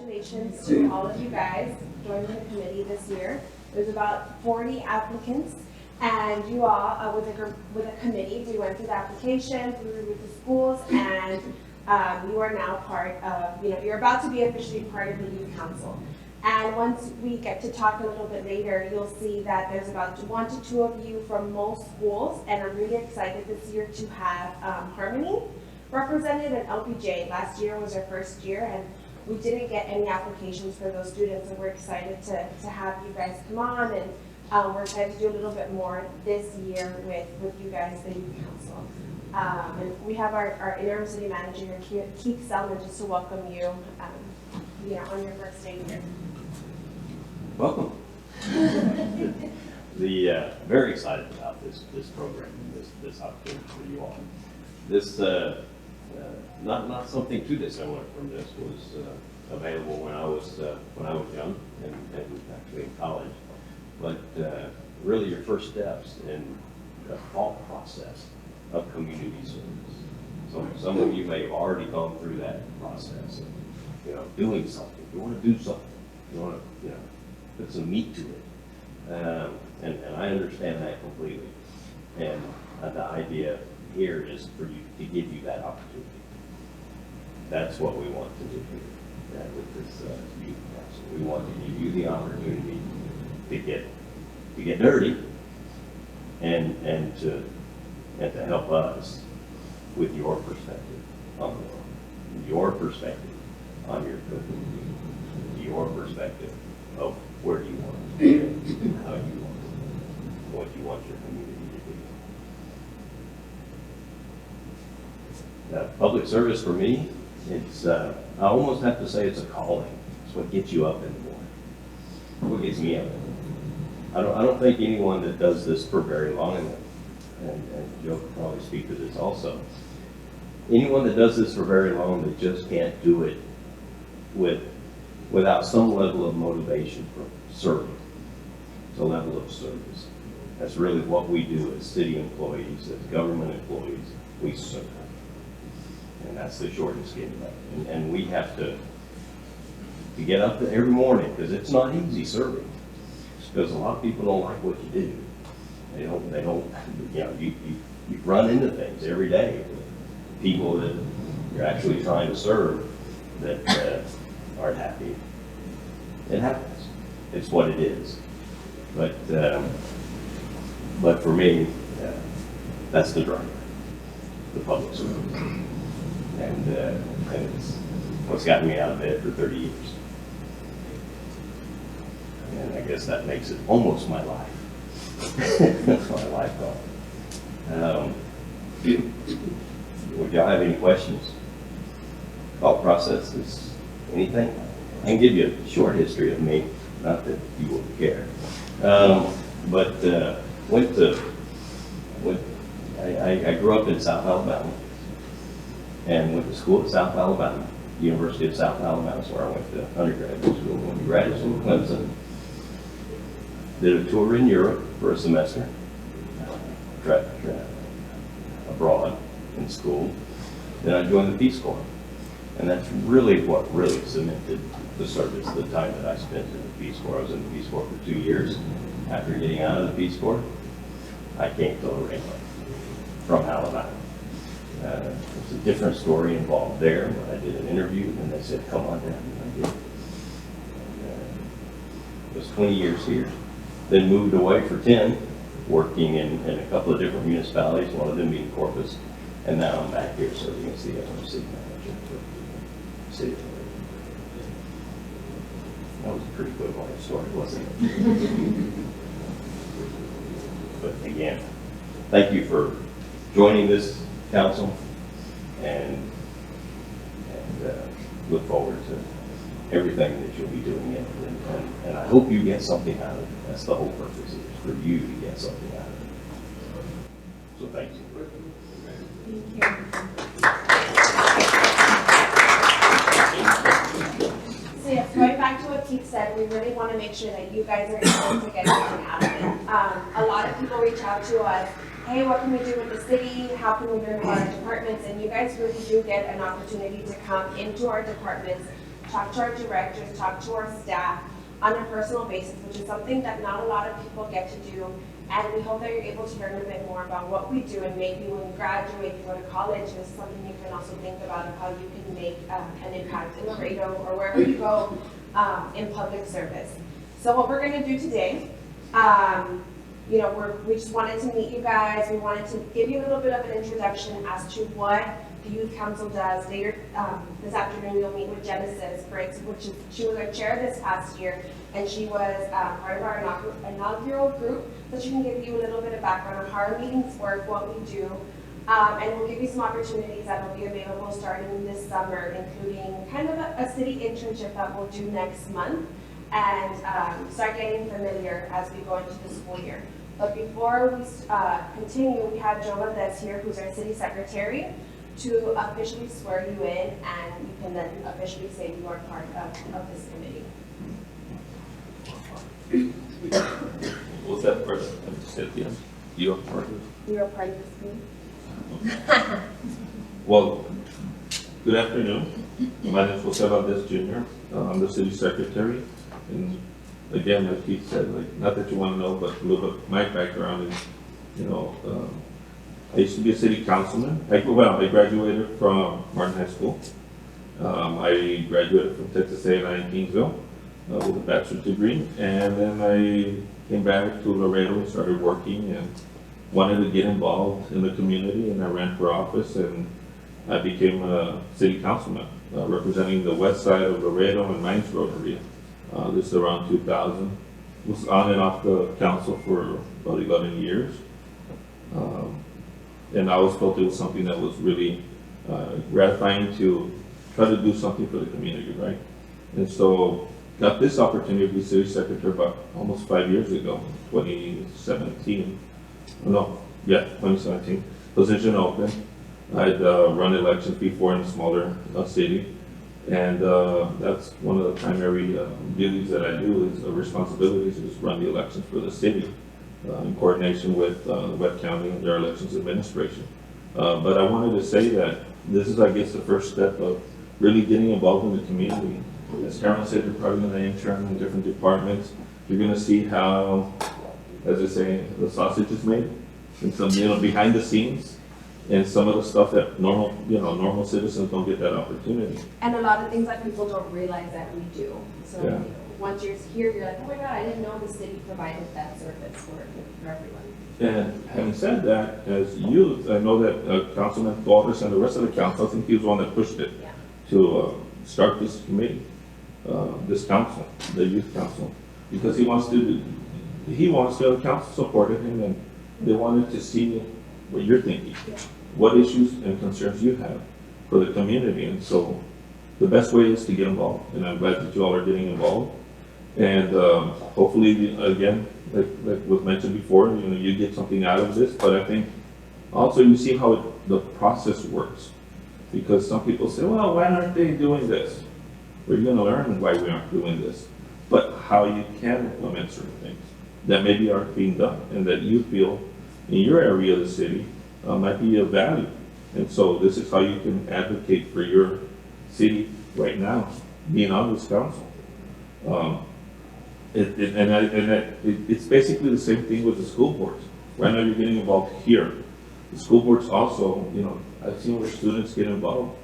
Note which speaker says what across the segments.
Speaker 1: congratulations to all of you guys joining the committee this year. There's about 40 applicants, and you all, with a committee, we went through the application, we reviewed the schools, and you are now part of, you're about to be officially part of the youth council. And once we get to talk a little bit later, you'll see that there's about 1 to 2 of you from most schools, and I'm really excited this year to have Harmony represented and LPJ. Last year was our first year, and we didn't get any applications for those students, and we're excited to have you guys come on, and we're excited to do a little bit more this year with you guys, the youth council. And we have our interim city manager, Keith Selman, just to welcome you, on your first day here.
Speaker 2: Welcome. Very excited about this program, this opportunity for you all. This not something too dissimilar from this was available when I was young and actually in college, but really your first steps in the thought process of community service. So some of you may have already gone through that process of doing something. You want to do something. You want to put some meat to it, and I understand that completely. And the idea here is for you to give you that opportunity. That's what we want to do here with this youth council. We want to give you the opportunity to get dirty and to help us with your perspective on the world, your perspective on your community, your perspective of where you want to be, how you want to, what you want your community to be. Public service for me, it's I almost have to say it's a calling. It's what gets you up in the morning. What gets me up in the morning. I don't think anyone that does this for very long, and Joe could probably speak to this also, anyone that does this for very long that just can't do it without some level of motivation for serving. It's a level of service. That's really what we do as city employees, as government employees. We serve. And that's the short and skinny of it. And we have to get up every morning, because it's not easy serving. Because a lot of people don't like what you do. They don't, you run into things every day with people that you're actually trying to serve that aren't happy. It happens. It's what it is. But for me, that's the driver, the public service. And it's what's gotten me out of bed for 30 years. And I guess that makes it almost my life. That's my life thought. Would y'all have any questions? Thought processes, anything? I can give you a short history of me, not that you wouldn't care. I grew up in South Alabama and went to school at South Alabama, University of South Alabama is where I went to undergraduate school. Went to graduate school at Clemson. Did a tour in Europe for a semester, abroad in school. Then I joined the Peace Corps. And that's really what really cemented the service, the time that I spent in the Peace Corps. I was in the Peace Corps for 2 years. After getting out of the Peace Corps, I came to Laredo from Alabama. It's a different story involved there, but I did an interview and they said, come on down, and I did. It was 20 years here. Then moved away for 10, working in a couple of different municipalities, one of them being Corpus, and now I'm back here serving as the city manager for the city of Laredo. That was a pretty good long story, wasn't it? But again, thank you for joining this council, and look forward to everything that you'll be doing in it. And I hope you get something out of it. That's the whole purpose, is for you to get something out of it. So thank you.
Speaker 1: Thank you. So yes, going back to what Keith said, we really want to make sure that you guys are able to get something out of it. A lot of people reach out to us, hey, what can we do with the city? How can we learn about our departments? And you guys really do get an opportunity to come into our departments talk to our directors, talk to our staff on a personal basis, which is something that not a lot of people get to do. And we hope that you're able to learn a bit more about what we do, and maybe when you graduate, you go to college, this is something you can also think about of how you can make an impact in Laredo or wherever you go in public service. So what we're going to do today, you know, we just wanted to meet you guys. We wanted to give you a little bit of an introduction as to what the Youth Council does. Later this afternoon, you'll meet with Genesis Briggs, she was our chair this past year, and she was part of our inaugural group. So she can give you a little bit of background on how our meetings work, what we do, and we'll give you some opportunities that will be available starting this summer, including kind of a city internship that we'll do next month, and start getting familiar as we go into the school year. But before we continue, we have Joe Valdez here, who's our city secretary, to officially swear you in, and you can then officially say you are part of this committee.
Speaker 3: What's that part of the end? You are part of it?
Speaker 1: You are part of this committee.
Speaker 3: Well, good afternoon. My name is Jose Valdez Jr. I'm the city secretary. And again, like Keith said, like, not that you want to know, but a little bit of my background is, you know, I used to be a city councilman. I graduated from Martin High School. I graduated from Texas A&I in Kingsville with a bachelor's degree. And then I came back to Laredo and started working and wanted to get involved in the community, and I ran for office, and I became a city councilman representing the west side of Laredo and Mines Rotary. This is around 2000. Was on and off the council for about 11 years. And I always felt it was something that was really gratifying to try to do something for the community, right? And so got this opportunity to be city secretary about almost 5 years ago, 2017. No, yeah, 2017. Position open. I'd run elections before in a smaller city. And that's one of the primary duties that I do, is responsibilities, is run the elections for the city in coordination with Webb County and their elections administration. But I wanted to say that this is, I guess, the first step of really getting involved in the community. As Carolyn said, you're probably going to intern in different departments. You're going to see how, as they say, the sausage is made, and some, you know, behind the scenes, and some of the stuff that normal citizens don't get that opportunity.
Speaker 1: And a lot of things that people don't realize that we do. So
Speaker 3: Yeah.
Speaker 1: Once you're here, you're like, oh my God, I didn't know the city provided that service for everyone.
Speaker 3: And having said that, as youth, I know that Councilman Torres and the rest of the council, I think he was the one that pushed it
Speaker 1: Yeah.
Speaker 3: to start this committee, this council, the youth council, because he wants the council supported him, and they wanted to see what you're thinking, what issues and concerns you have for the community. And so the best way is to get involved, and I'm glad that you all are getting involved. And hopefully, again, like was mentioned before, you get something out of this. But I think also you see how the process works, because some people say, well, why aren't they doing this? Well, you're going to learn why we aren't doing this, but how you can implement certain things that maybe aren't being done, and that you feel in your area of the city might be of value. And so this is how you can advocate for your city right now, being on this council. It's basically the same thing with the school boards. Right now you're getting involved here. The school boards also, I've seen where students get involved.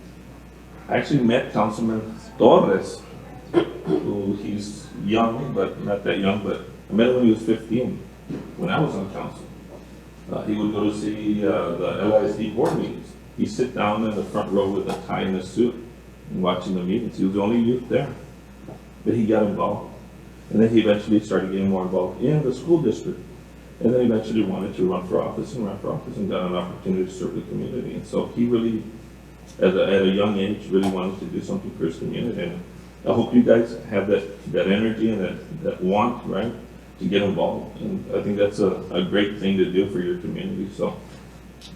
Speaker 3: I actually met Councilman Torres, who he's young, but not that young, but I met him when he was 15, when I was on council. He would go to see the LISD board meetings. He'd sit down in the front row with a tie and a suit and watching the meetings. He was the only youth there, but he got involved. And then he eventually started getting more involved in the school district. And then eventually wanted to run for office and got an opportunity to serve the community. And so he really, at a young age, really wanted to do something for his community. And I hope you guys have that energy and that want, right, to get involved. And I think that's a great thing to do for your community. So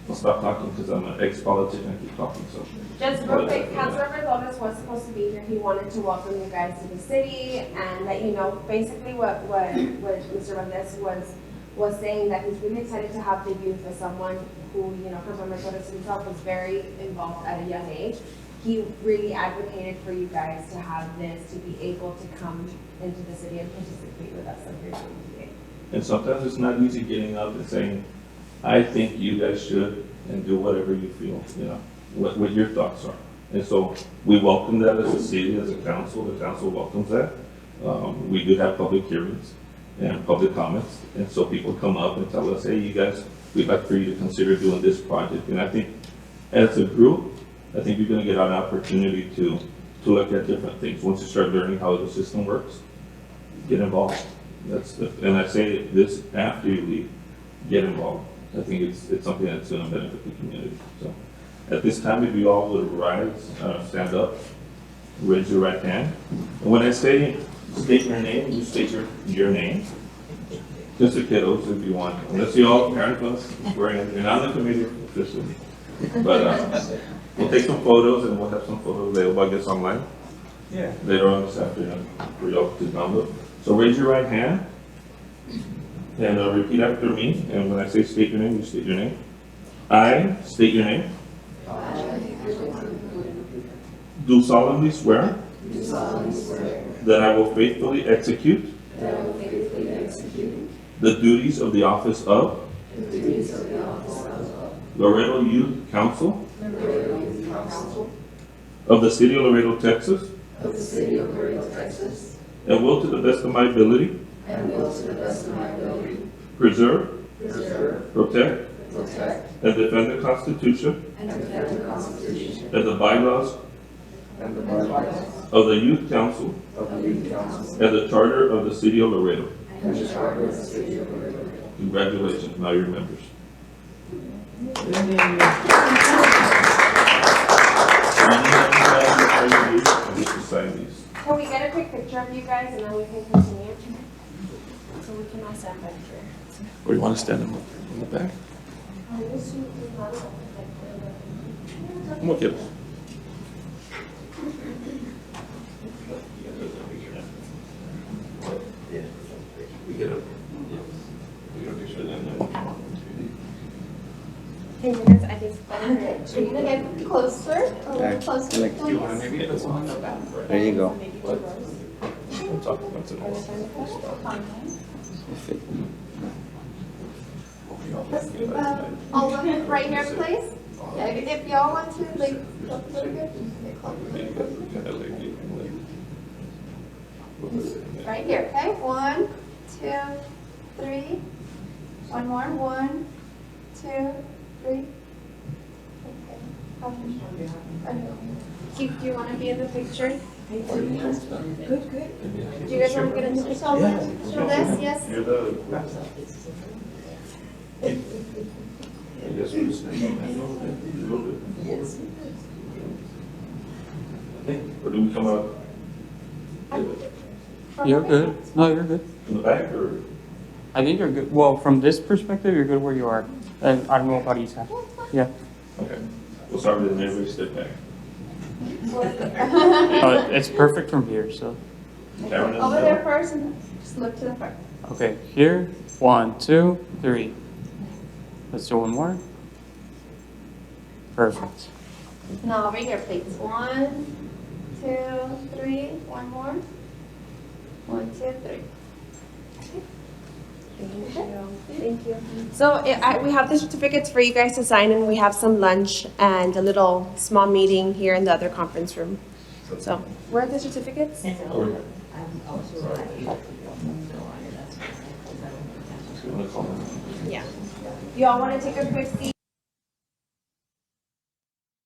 Speaker 3: I'll stop talking because I'm an ex-politician. I keep talking. So
Speaker 1: just real quick, Councilor Lopez was supposed to be here. He wanted to welcome you guys to the city and let you know basically what Mr. Valdez was saying, that he's really excited to have the youth as someone who, Councilor Torres himself was very involved at a young age. he really advocated for you guys to have this, to be able to come into the city and participate with us up here today.
Speaker 3: And sometimes it's not easy getting up and saying, I think you guys should, and do whatever you feel, what your thoughts are. And so we welcome that as a city, as a council. The council welcomes that. We do have public hearings and public comments. And so people come up and tell us, hey, you guys, we'd like for you to consider doing this project. And I think as a group, I think you're going to get an opportunity to look at different things. Once you start learning how the system works, get involved. And I say this after you leave, get involved. I think it's something that's going to benefit the community. So at this time, if you all would rise, stand up, raise your right hand. And when I say state your name, you state your name. Just the kiddos if you want. Unless you all parent us, you're not on the committee officially. But we'll take some photos and we'll have some photos available, I guess, online. Yeah. Later on this afternoon for y'all to download. So raise your right hand and repeat after me. And when I say state your name, you state your name. I state your name. Do solemnly swear that I will faithfully execute the duties of the office of Laredo Youth Council of the City of Laredo, Texas, and will to the best of my ability preserve, protect, and defend the Constitution and the bylaws of the Youth Council and the Charter of the City of Laredo. Congratulations, now you're members.
Speaker 1: Can we get a quick picture of you guys and then we can continue? So we can all stand back here.
Speaker 3: Or you want to stand in the back? Come on, kiddos.
Speaker 1: Hey, you guys, I think it's better.
Speaker 4: Are you gonna get closer? A little closer?
Speaker 5: There you go.
Speaker 1: Maybe 2 rows.
Speaker 3: We'll talk about it.
Speaker 4: All of it right here, please? Yeah, if y'all want to, like, look a little bit. Right here, okay? 1, 2, 3. One more. 1, 2, 3. Okay.
Speaker 1: Keith, do you want to be in the picture? Good, good.
Speaker 4: Do you guys want to get into the show this? Yes?
Speaker 3: You're the. Yes, we're staying. A little bit more. Or do we come out?
Speaker 6: You're good. No, you're good.
Speaker 3: In the back or?
Speaker 6: I think you're good. Well, from this perspective, you're good where you are. And I don't know about each side. Yeah.
Speaker 3: Okay. We'll start with everybody step back.
Speaker 6: It's perfect from here, so.
Speaker 3: Cameron in the
Speaker 4: Over
Speaker 3: middle.
Speaker 4: there first and just look to the front.
Speaker 6: Okay, here. 1, 2, 3. Let's do one more. Perfect.
Speaker 4: Now over here, please. 1, 2, 3. One more. 1, 2, 3.
Speaker 1: Thank you. So we have the certificates for you guys to sign, and we have some lunch and a little small meeting here in the other conference room. So where are the certificates? Yeah. You all want to take a quick seat?